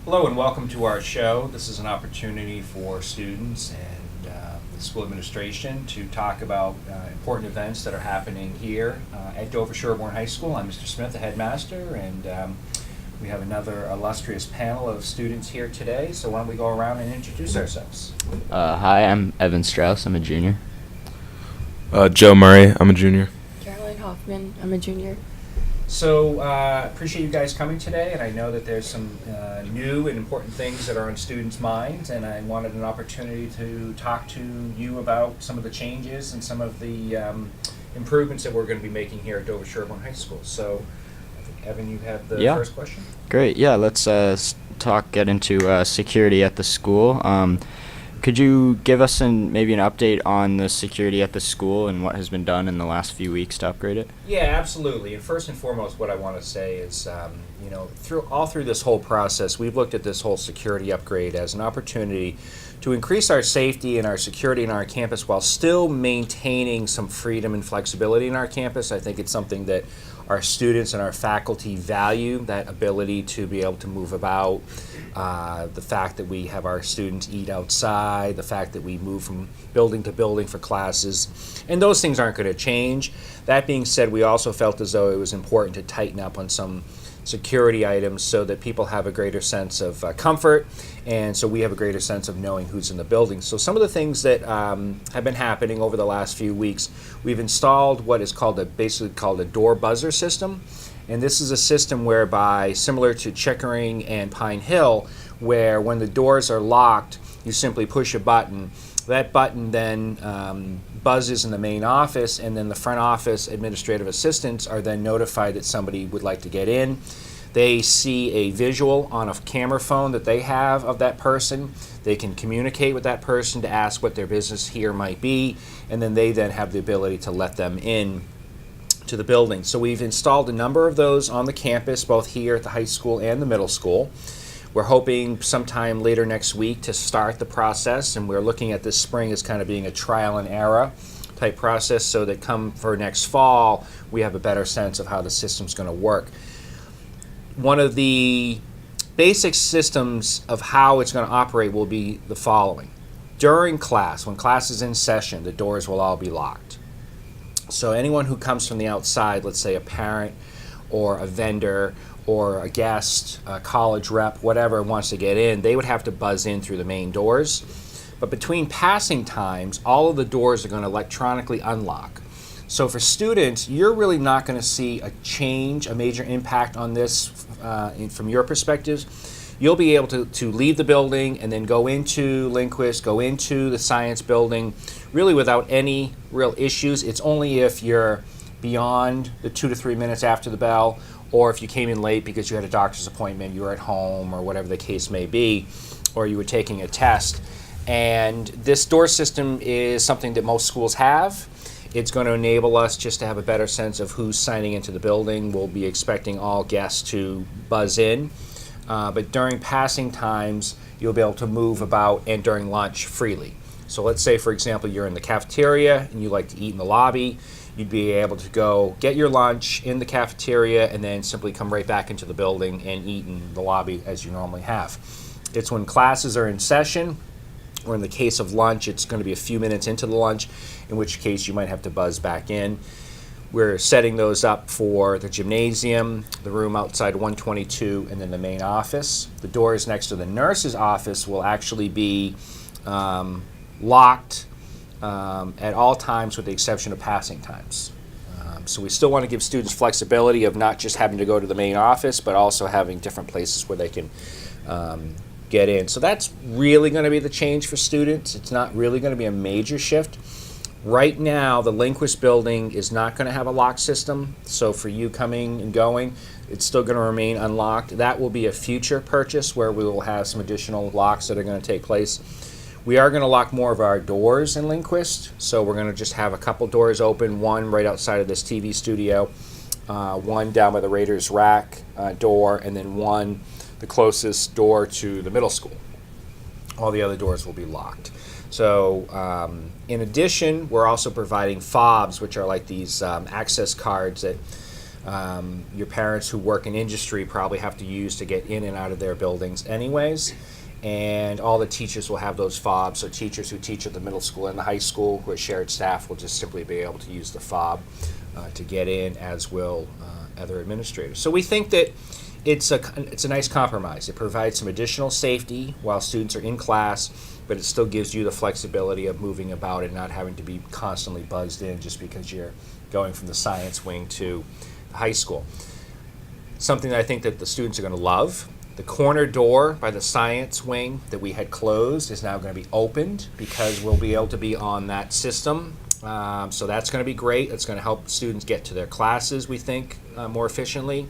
Hello and welcome to our show. This is an opportunity for students and the school administration to talk about important events that are happening here at Dover Sherborne High School. I'm Mr. Smith, the headmaster, and we have another illustrious panel of students here today. So why don't we go around and introduce ourselves? Hi, I'm Evan Strauss. I'm a junior. Joe Murray, I'm a junior. Caroline Hoffman, I'm a junior. So appreciate you guys coming today, and I know that there's some new and important things that are on students' minds, and I wanted an opportunity to talk to you about some of the changes and some of the improvements that we're going to be making here at Dover Sherborne High School. So, I think, Evan, you have the first question? Great. Yeah, let's get into security at the school. Could you give us maybe an update on the security at the school and what has been done in the last few weeks to upgrade it? Yeah, absolutely. And first and foremost, what I want to say is, through this whole process, we've looked at this whole security upgrade as an opportunity to increase our safety and our security in our campus while still maintaining some freedom and flexibility in our campus. I think it's something that our students and our faculty value, that ability to be able to move about, the fact that we have our students eat outside, the fact that we move from building to building for classes, and those things aren't going to change. That being said, we also felt as though it was important to tighten up on some security items so that people have a greater sense of comfort, and so we have a greater sense of knowing who's in the building. So some of the things that have been happening over the last few weeks, we've installed what is basically called a door buzzer system, and this is a system whereby, similar to Chickering and Pine Hill, where when the doors are locked, you simply push a button. That button then buzzes in the main office, and then the front office administrative assistants are then notified that somebody would like to get in. They see a visual on a camera phone that they have of that person. They can communicate with that person to ask what their business here might be, and then they then have the ability to let them in to the building. So we've installed a number of those on the campus, both here at the high school and the middle school. We're hoping sometime later next week to start the process, and we're looking at this spring as kind of being a trial and error type process so that come for next fall, we have a better sense of how the system's going to work. One of the basic systems of how it's going to operate will be the following. During class, when class is in session, the doors will all be locked. So anyone who comes from the outside, let's say a parent or a vendor or a guest, a college rep, whatever wants to get in, they would have to buzz in through the main doors. But between passing times, all of the doors are going to electronically unlock. So for students, you're really not going to see a change, a major impact on this from your perspectives. You'll be able to leave the building and then go into Lindquist, go into the science building, really without any real issues. It's only if you're beyond the 2 to 3 minutes after the bell, or if you came in late because you had a doctor's appointment, you were at home, or whatever the case may be, or you were taking a test. And this door system is something that most schools have. It's going to enable us just to have a better sense of who's signing into the building. We'll be expecting all guests to buzz in. But during passing times, you'll be able to move about, and during lunch freely. So let's say, for example, you're in the cafeteria and you like to eat in the lobby. You'd be able to go get your lunch in the cafeteria and then simply come right back into the building and eat in the lobby as you normally have. It's when classes are in session, or in the case of lunch, it's going to be a few minutes into the lunch, in which case you might have to buzz back in. We're setting those up for the gymnasium, the room outside 122, and then the main office. The doors next to the nurse's office will actually be locked at all times with the exception of passing times. So we still want to give students flexibility of not just having to go to the main office, but also having different places where they can get in. So that's really going to be the change for students. It's not really going to be a major shift. Right now, the Lindquist building is not going to have a lock system, so for you coming and going, it's still going to remain unlocked. That will be a future purchase where we will have some additional locks that are going to take place. We are going to lock more of our doors in Lindquist, so we're going to just have a couple doors open, one right outside of this TV studio, one down by the Raiders rack door, and then one the closest door to the middle school. All the other doors will be locked. So in addition, we're also providing fobs, which are like these access cards that your parents who work in industry probably have to use to get in and out of their buildings anyways. And all the teachers will have those fobs. So teachers who teach at the middle school and the high school who are shared staff will just simply be able to use the fob to get in, as will other administrators. So we think that it's a nice compromise. It provides some additional safety while students are in class, but it still gives you the flexibility of moving about and not having to be constantly buzzed in just because you're going from the science wing to the high school. Something that I think that the students are going to love. The corner door by the science wing that we had closed is now going to be opened because we'll be able to be on that system. So that's going to be great. It's going to help students get to their classes, we think, more efficiently.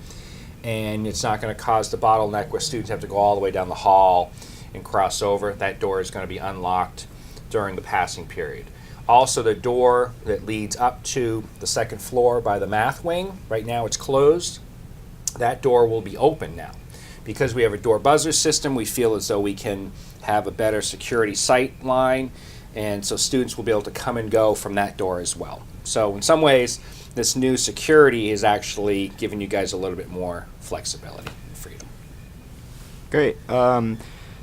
And it's not going to cause the bottleneck where students have to go all the way down the hall and cross over. That door is going to be unlocked during the passing period. Also, the door that leads up to the second floor by the math wing, right now it's closed. That door will be open now. Because we have a door buzzer system, we feel as though we can have a better security sight line, and so students will be able to come and go from that door as well. So in some ways, this new security is actually giving you guys a little bit more flexibility and freedom. Great.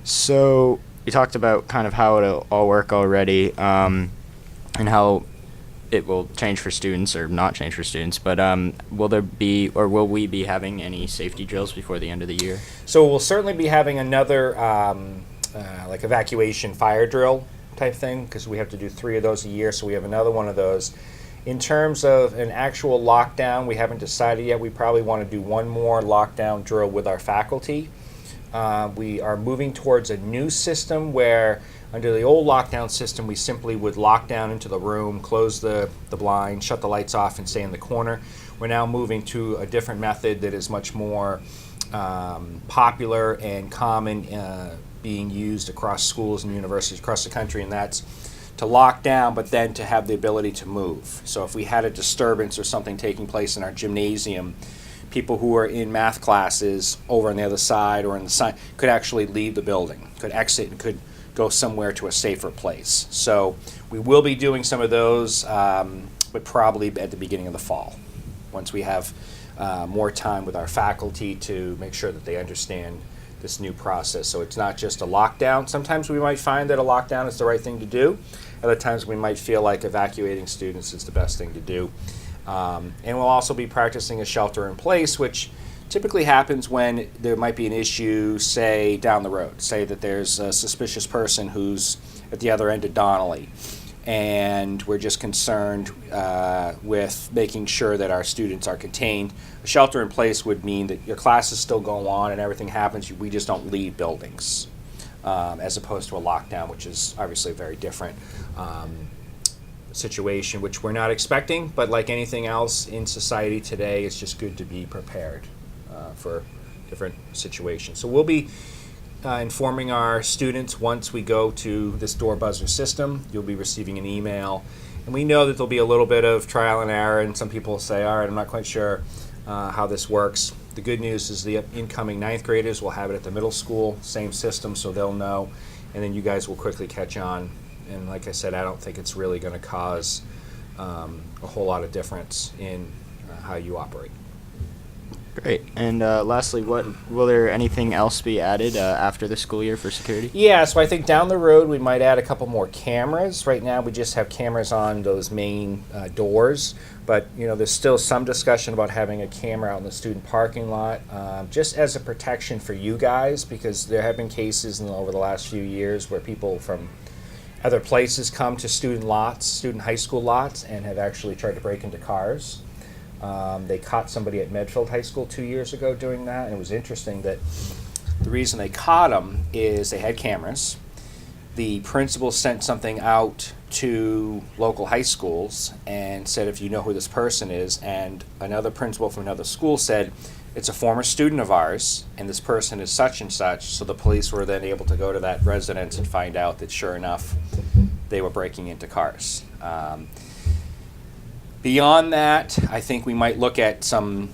So you talked about kind of how it'll all work already, and how it will change for students or not change for students, but will there be, or will we be having any safety drills before the end of the year? So we'll certainly be having another like evacuation fire drill type thing, because we have to do 3 of those a year, so we have another one of those. In terms of an actual lockdown, we haven't decided yet. We probably want to do one more lockdown drill with our faculty. We are moving towards a new system where under the old lockdown system, we simply would lock down into the room, close the blind, shut the lights off, and stay in the corner. We're now moving to a different method that is much more popular and common, being used across schools and universities across the country, and that's to lock down, but then to have the ability to move. So if we had a disturbance or something taking place in our gymnasium, people who are in math classes over on the other side or in the side could actually leave the building, could exit, and could go somewhere to a safer place. So we will be doing some of those, but probably at the beginning of the fall, once we have more time with our faculty to make sure that they understand this new process. So it's not just a lockdown. Sometimes we might find that a lockdown is the right thing to do. Other times we might feel like evacuating students is the best thing to do. And we'll also be practicing a shelter in place, which typically happens when there might be an issue, say, down the road. Say that there's a suspicious person who's at the other end of Donnelly, and we're just concerned with making sure that our students are contained. A shelter in place would mean that your classes still go on and everything happens, we just don't leave buildings, as opposed to a lockdown, which is obviously a very different situation, which we're not expecting, but like anything else in society today, it's just good to be prepared for different situations. So we'll be informing our students once we go to this door buzzer system. You'll be receiving an email, and we know that there'll be a little bit of trial and error, and some people say, all right, I'm not quite sure how this works. The good news is the incoming 9th graders will have it at the middle school, same system, so they'll know, and then you guys will quickly catch on. And like I said, I don't think it's really going to cause a whole lot of difference in how you operate. Great. And lastly, will there anything else be added after the school year for security? Yeah, so I think down the road we might add a couple more cameras. Right now we just have cameras on those main doors, but there's still some discussion about having a camera out in the student parking lot, just as a protection for you guys, because there have been cases over the last few years where people from other places come to student high school lots, and have actually tried to break into cars. They caught somebody at Medfield High School 2 years ago doing that, and it was interesting that the reason they caught them is they had cameras. The principal sent something out to local high schools and said, if you know who this person is, and another principal from another school said, it's a former student of ours, and this person is such and such, so the police were then able to go to that residence and find out that sure enough, they were breaking into cars. Beyond that, I think we might look at some,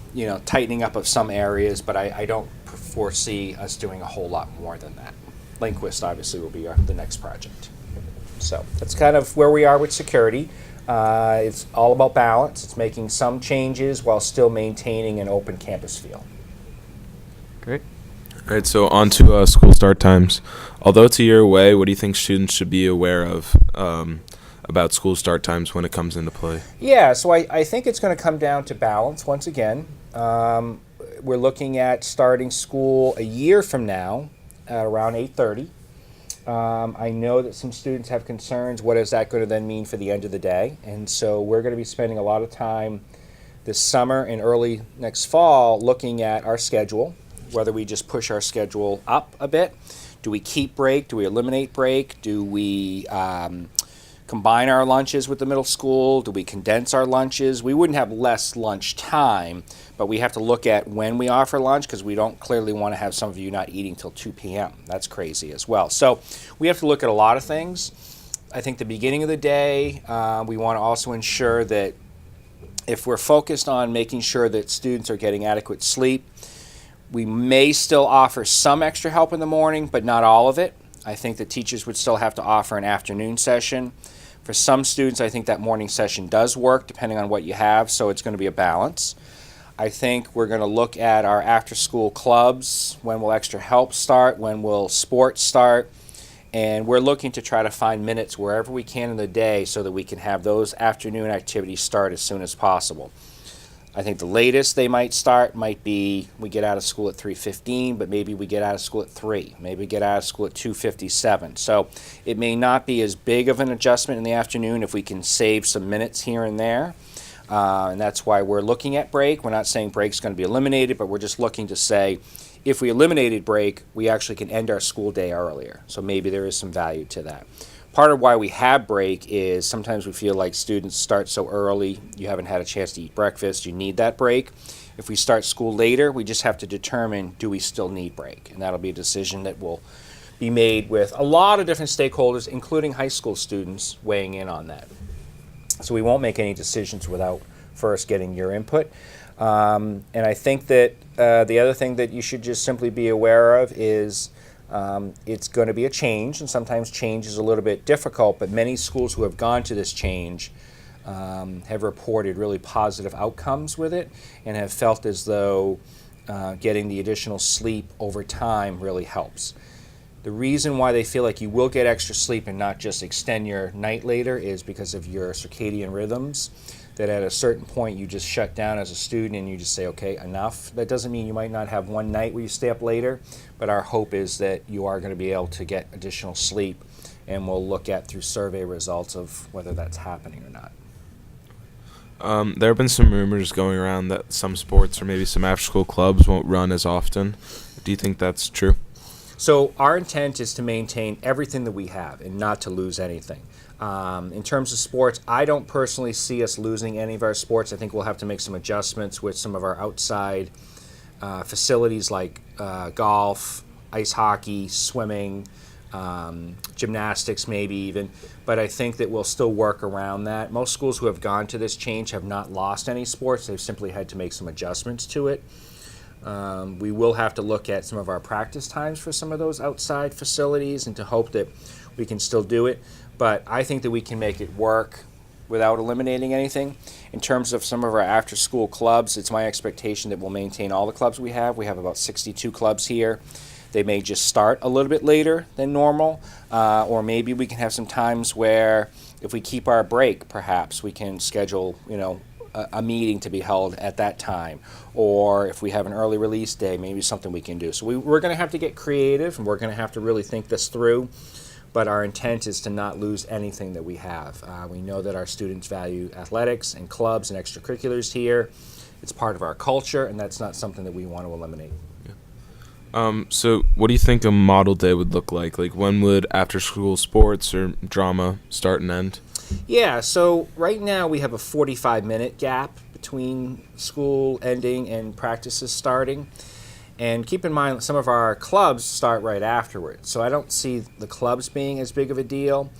tightening up of some areas, but I don't foresee us doing a whole lot more than that. Linquist obviously will be the next project. So that's kind of where we are with security. It's all about balance. It's making some changes while still maintaining an open campus feel. Great. All right, so on to school start times. Although it's a year away, what do you think students should be aware of about school start times when it comes into play? Yeah, so I think it's going to come down to balance once again. We're looking at starting school a year from now at around 8:30. I know that some students have concerns. What is that going to then mean for the end of the day? And so we're going to be spending a lot of time this summer and early next fall looking at our schedule, whether we just push our schedule up a bit. Do we keep break? Do we eliminate break? Do we combine our lunches with the middle school? Do we condense our lunches? We wouldn't have less lunch time, but we have to look at when we offer lunch because we don't clearly want to have some of you not eating till 2 p.m. That's crazy as well. So we have to look at a lot of things. I think the beginning of the day, we want to also ensure that if we're focused on making sure that students are getting adequate sleep, we may still offer some extra help in the morning, but not all of it. I think that teachers would still have to offer an afternoon session. For some students, I think that morning session does work, depending on what you have, so it's going to be a balance. I think we're going to look at our after-school clubs. When will extra help start? When will sports start? And we're looking to try to find minutes wherever we can in the day so that we can have those afternoon activities start as soon as possible. I think the latest they might start might be we get out of school at 3:15, but maybe we get out of school at 3. Maybe we get out of school at 2:57. So it may not be as big of an adjustment in the afternoon if we can save some minutes here and there. And that's why we're looking at break. We're not saying break's going to be eliminated, but we're just looking to say if we eliminated break, we actually can end our school day earlier. So maybe there is some value to that. Part of why we have break is sometimes we feel like students start so early, you haven't had a chance to eat breakfast, you need that break. If we start school later, we just have to determine, do we still need break? And that'll be a decision that will be made with a lot of different stakeholders, including high school students weighing in on that. So we won't make any decisions without first getting your input. And I think that the other thing that you should just simply be aware of is it's going to be a change, and sometimes change is a little bit difficult, but many schools who have gone to this change have reported really positive outcomes with it and have felt as though getting the additional sleep over time really helps. The reason why they feel like you will get extra sleep and not just extend your night later is because of your circadian rhythms, that at a certain point you just shut down as a student and you just say, okay, enough. That doesn't mean you might not have one night where you stay up later, but our hope is that you are going to be able to get additional sleep, and we'll look at through survey results of whether that's happening or not. There have been some rumors going around that some sports or maybe some after-school clubs won't run as often. Do you think that's true? So our intent is to maintain everything that we have and not to lose anything. In terms of sports, I don't personally see us losing any of our sports. I think we'll have to make some adjustments with some of our outside facilities like golf, ice hockey, swimming, gymnastics maybe even. But I think that we'll still work around that. Most schools who have gone to this change have not lost any sports. They've simply had to make some adjustments to it. We will have to look at some of our practice times for some of those outside facilities and to hope that we can still do it. But I think that we can make it work without eliminating anything. In terms of some of our after-school clubs, it's my expectation that we'll maintain all the clubs we have. We have about 62 clubs here. They may just start a little bit later than normal, or maybe we can have some times where if we keep our break, perhaps we can schedule, a meeting to be held at that time, or if we have an early release day, maybe something we can do. So we're going to have to get creative, and we're going to have to really think this through, but our intent is to not lose anything that we have. We know that our students value athletics and clubs and extracurriculars here. It's part of our culture, and that's not something that we want to eliminate. So what do you think a model day would look like? Like, when would after-school sports or drama start and end? Yeah, so right now we have a 45-minute gap between school ending and practices starting. And keep in mind, some of our clubs start right afterwards. So I don't see the clubs being as big of a deal.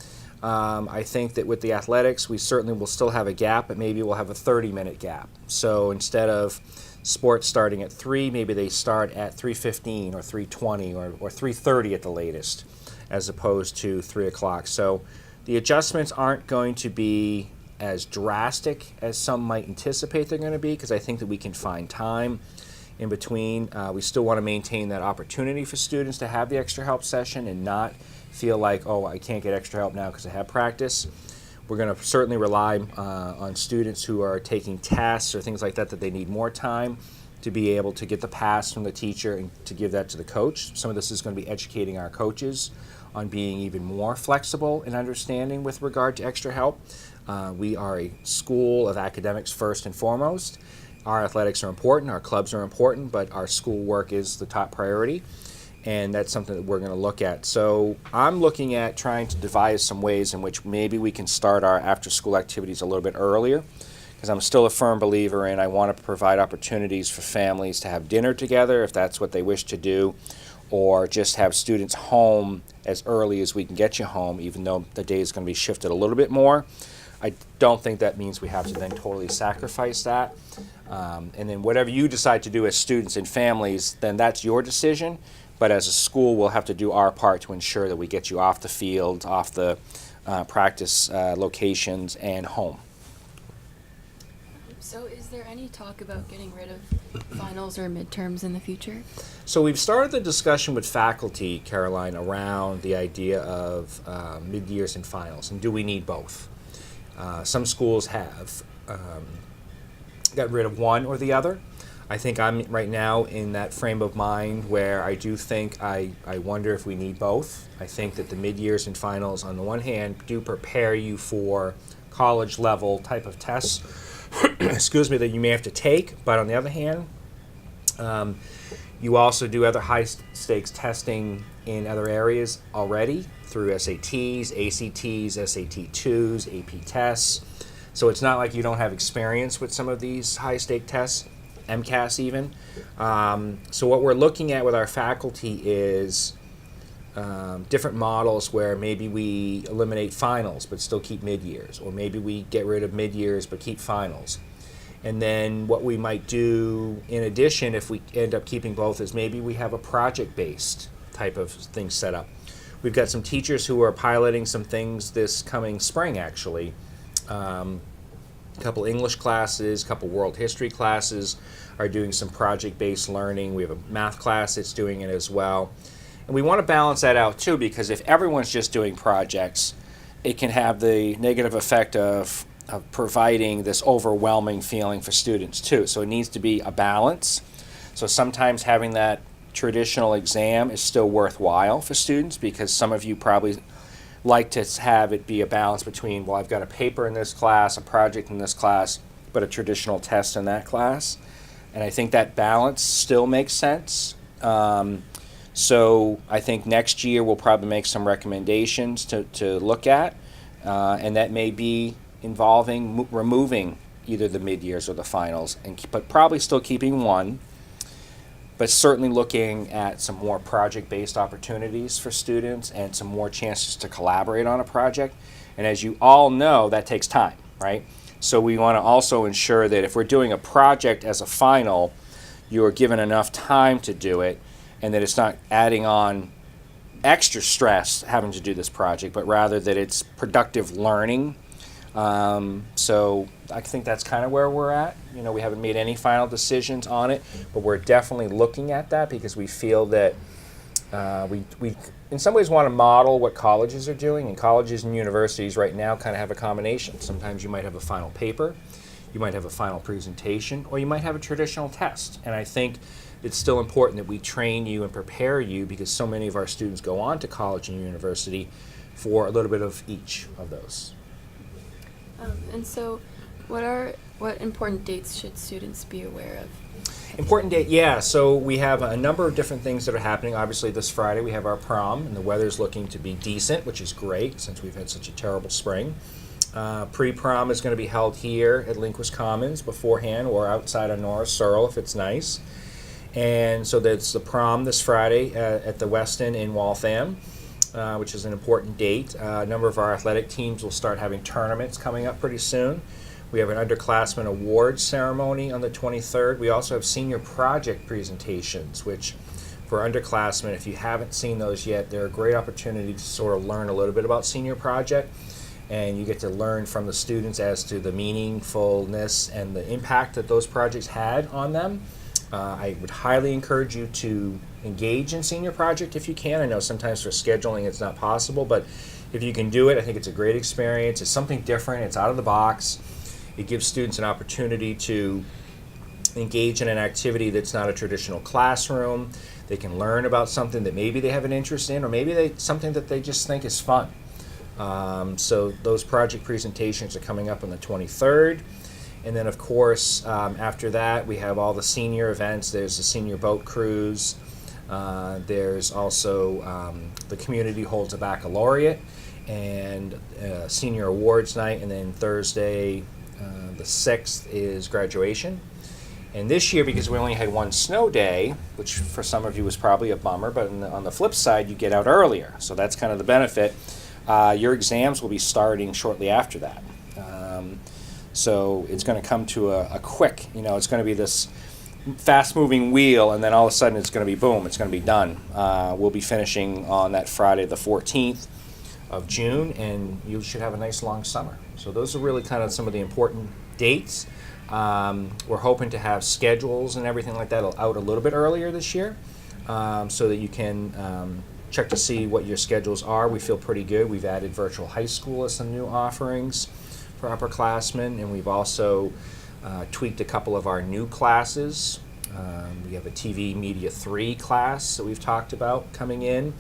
I think that with the athletics, we certainly will still have a gap, but maybe we'll have a 30-minute gap. So instead of sports starting at 3, maybe they start at 3:15 or 3:20 or 3:30 at the latest, as opposed to 3 o'clock. So the adjustments aren't going to be as drastic as some might anticipate they're going to be, because I think that we can find time in between. We still want to maintain that opportunity for students to have the extra help session and not feel like, oh, I can't get extra help now because I have practice. We're going to certainly rely on students who are taking tests or things like that they need more time to be able to get the pass from the teacher and to give that to the coach. Some of this is going to be educating our coaches on being even more flexible and understanding with regard to extra help. We are a school of academics first and foremost. Our athletics are important, our clubs are important, but our school work is the top priority, and that's something that we're going to look at. So I'm looking at trying to devise some ways in which maybe we can start our after-school activities a little bit earlier, because I'm still a firm believer in I want to provide opportunities for families to have dinner together if that's what they wish to do, or just have students home as early as we can get you home, even though the day is going to be shifted a little bit more. I don't think that means we have to then totally sacrifice that. And then whatever you decide to do as students and families, then that's your decision. But as a school, we'll have to do our part to ensure that we get you off the field, off the practice locations, and home. So is there any talk about getting rid of finals or midterms in the future? So we've started the discussion with faculty, Caroline, around the idea of mid-years and finals, and do we need both? Some schools have got rid of one or the other. I think I'm right now in that frame of mind where I do think I wonder if we need both. I think that the mid-years and finals, on the one hand, do prepare you for college level type of tests, excuse me, that you may have to take, but on the other hand, you also do other high stakes testing in other areas already through SATs, ACTs, SAT2s, AP tests. So it's not like you don't have experience with some of these high stake tests, MCAS even. So what we're looking at with our faculty is different models where maybe we eliminate finals but still keep mid-years, or maybe we get rid of mid-years but keep finals. And then what we might do in addition, if we end up keeping both, is maybe we have a project-based type of thing set up. We've got some teachers who are piloting some things this coming spring, actually. A couple English classes, a couple world history classes are doing some project-based learning. We have a math class that's doing it as well. And we want to balance that out too, because if everyone's just doing projects, it can have the negative effect of providing this overwhelming feeling for students too. So it needs to be a balance. So sometimes having that traditional exam is still worthwhile for students, because some of you probably like to have it be a balance between, well, I've got a paper in this class, a project in this class, but a traditional test in that class. And I think that balance still makes sense. So I think next year we'll probably make some recommendations to look at, and that may be involving removing either the mid-years or the finals, but probably still keeping one, but certainly looking at some more project-based opportunities for students and some more chances to collaborate on a project. And as you all know, that takes time, right? So we want to also ensure that if we're doing a project as a final, you are given enough time to do it, and that it's not adding on extra stress having to do this project, but rather that it's productive learning. So I think that's kind of where we're at. You know, we haven't made any final decisions on it, but we're definitely looking at that because we feel that we in some ways want to model what colleges are doing, and colleges and universities right now kind of have a combination. Sometimes you might have a final paper, you might have a final presentation, or you might have a traditional test. And I think it's still important that we train you and prepare you, because so many of our students go on to college and university for a little bit of each of those. And so what important dates should students be aware of? Important date, yeah. So we have a number of different things that are happening. Obviously this Friday we have our prom, and the weather's looking to be decent, which is great since we've had such a terrible spring. Pre-prom is going to be held here at Linquist Commons beforehand, or outside of Norris Searle if it's nice. And so there's the prom this Friday at the Westin in Waltham, which is an important date. A number of our athletic teams will start having tournaments coming up pretty soon. We have an underclassmen awards ceremony on the 23rd. We also have senior project presentations, which for underclassmen, if you haven't seen those yet, they're a great opportunity to sort of learn a little bit about senior project. and you get to learn from the students as to the meaningfulness and the impact that those projects had on them. I would highly encourage you to engage in senior project if you can. I know sometimes for scheduling it's not possible, but if you can do it, I think it's a great experience. It's something different. It's out of the box. It gives students an opportunity to engage in an activity that's not a traditional classroom. They can learn about something that maybe they have an interest in, or maybe something that they just think is fun. So those project presentations are coming up on the 23rd. And then, of course, after that, we have all the senior events. There's the senior boat cruise. There's also the community holds a baccalaureate and senior awards night. And then Thursday, the 6th, is graduation. And this year, because we only had one snow day, which for some of you was probably a bummer, but on the flip side, you get out earlier. So that's kind of the benefit. Your exams will be starting shortly after that. So it's going to come to a quick, it's going to be this fast-moving wheel, and then all of a sudden it's going to be boom, it's going to be done. We'll be finishing on that Friday, the 14th of June, and you should have a nice long summer. So those are really kind of some of the important dates. We're hoping to have schedules and everything like that out a little bit earlier this year, so that you can check to see what your schedules are. We feel pretty good. We've added virtual high school as some new offerings for upperclassmen, and we've also tweaked a couple of our new classes. We have a TV Media 3 class that we've talked about coming in.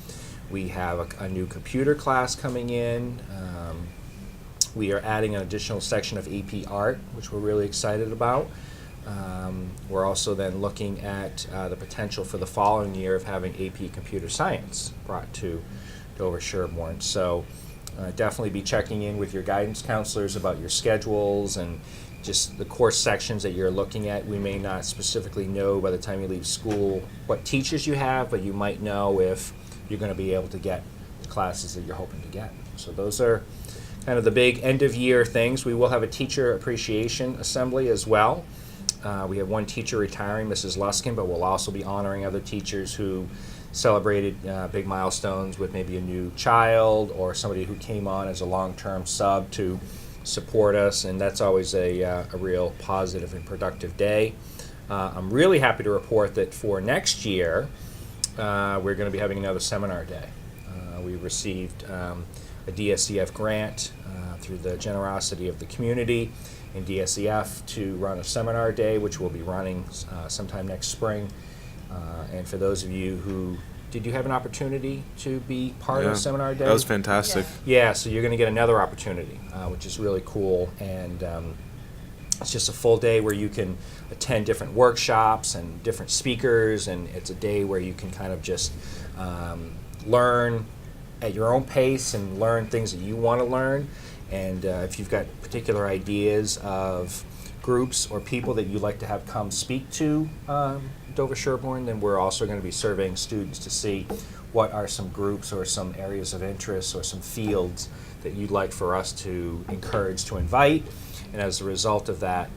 We have a new computer class coming in. We are adding an additional section of AP Art, which we're really excited about. We're also then looking at the potential for the following year of having AP Computer Science brought to Dover Sherborne. So definitely be checking in with your guidance counselors about your schedules and just the course sections that you're looking at. We may not specifically know by the time you leave school what teachers you have, but you might know if you're going to be able to get the classes that you're hoping to get. So those are kind of the big end-of-year things. We will have a teacher appreciation assembly as well. We have one teacher retiring, Mrs. Luskin, but we'll also be honoring other teachers who celebrated big milestones with maybe a new child or somebody who came on as a long-term sub to support us, and that's always a real positive and productive day. I'm really happy to report that for next year, we're going to be having another seminar day. We received a DSEF grant through the generosity of the community and DSEF to run a seminar day, which we'll be running sometime next spring. And for those of you who, did you have an opportunity to be part of seminar day? That was fantastic. Yeah, so you're going to get another opportunity, which is really cool. And it's just a full day where you can attend different workshops and different speakers, and it's a day where you can kind of just learn at your own pace and learn things that you want to learn. And if you've got particular ideas of groups or people that you'd like to have come speak to Dover Sherborne, then we're also going to be surveying students to see what are some groups or some areas of interest or some fields that you'd like for us to encourage to invite, and as a result of that,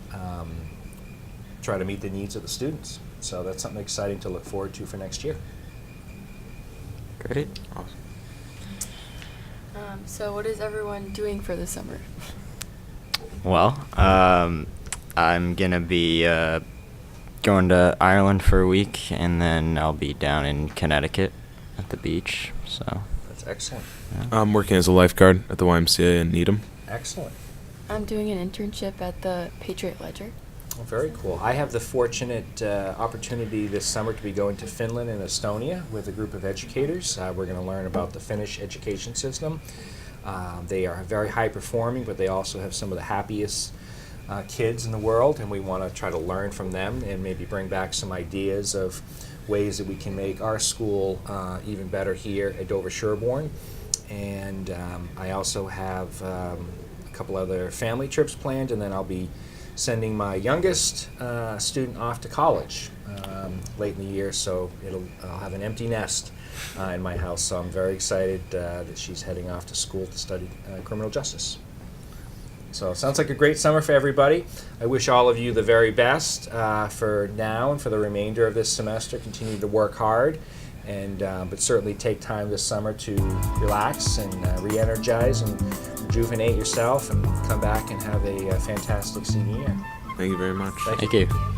try to meet the needs of the students. So that's something exciting to look forward to for next year. Great. Awesome. So what is everyone doing for the summer? Well, I'm gonna be going to Ireland for a week, and then I'll be down in Connecticut at the beach. So That's excellent. yeah. I'm working as a lifeguard at the YMCA in Needham. Excellent. I'm doing an internship at the Patriot Ledger. Well, very cool. I have the fortunate opportunity this summer to be going to Finland and Estonia with a group of educators. We're going to learn about the Finnish education system. They are very high performing, but they also have some of the happiest kids in the world, and we want to try to learn from them and maybe bring back some ideas of ways that we can make our school even better here at Dover Sherborne. And I also have a couple other family trips planned, and then I'll be sending my youngest student off to college late in the year, so I'll have an empty nest in my house. So I'm very excited that she's heading off to school to study criminal justice. So it sounds like a great summer for everybody. I wish all of you the very best for now and for the remainder of this semester. Continue to work hard, and but certainly take time this summer to relax and re-energize and rejuvenate yourself and come back and have a fantastic senior year. Thank you very much. Thank Thank you.